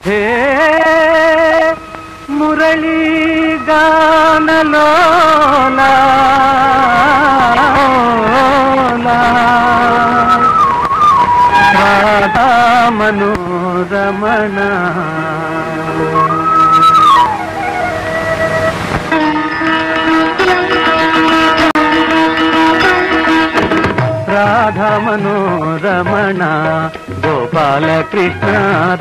హే మురళీ గానలోలా రాధా మనోరమణ రాధా మనోరమణ గోపాల కృష్ణ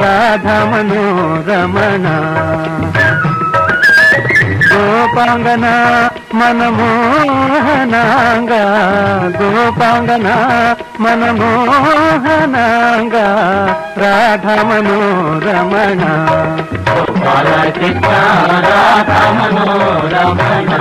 రాధా మనోరమణ గోపాంగన మనమోహనాంగ గోపాంగన మనమోహనాంగ రాధా మనోరమణ గోపాల కృష్ణ రాధా మనోరమణ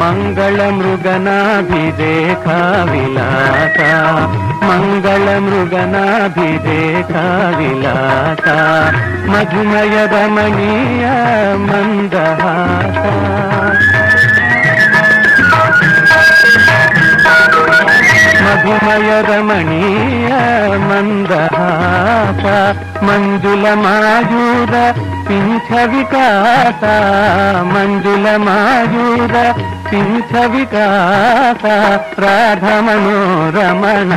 మంగళ మృగనాభిరేఖ విలాస మంగళ మృగనాభిరేఖ విలాస మధుమయ రమణీయ మందహాస మధుమయ రమణీయ మందహాస మంజుల మాయూర పింఛ వికాస మంజుల మాయూర పింఛ వికాస రాధా మనోరమణ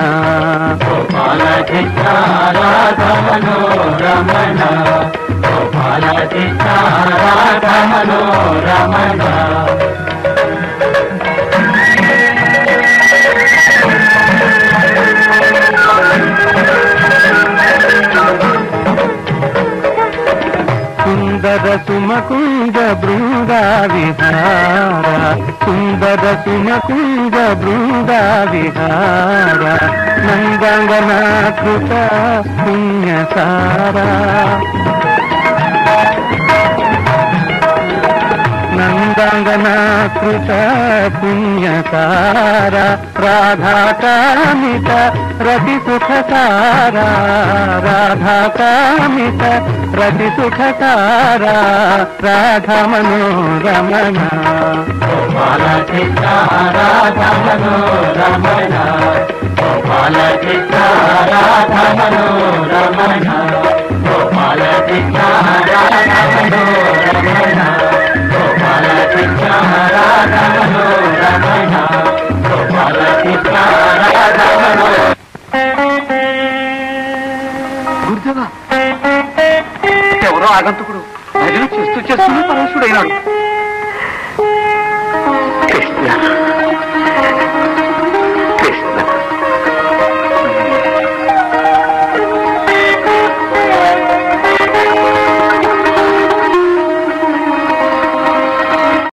గోపాల కృష్ణ రాధా మనోరమణ గోపాల కృష్ణ రాధా మనోరమణ సుందర సుమకుంద బృందా విహార సుందర సుమకుంద బృందా విహార నందాంగనాకృత పుణ్యసార నందాంగనాకృత పుణ్యసార రాధాకామిత రతి సుఖసార రాధాకామిత రతి సుఖసార రాధా మనోరమణ గోపాల కృష్ణ రాధా మనోరమణ గోపాల కృష్ణ రాధా మనోరమణ గోపాల కృష్ణ రాధా మనోరమణ గోపాల కృష్ణ రాధా మనోరమణ గోపాల కృష్ణ రాధా మనోరమణ. గురుదేవా, ఎవరో ఆగంతుకుడు భజన చేస్తూ పరమేశ్వరుడైనాడు.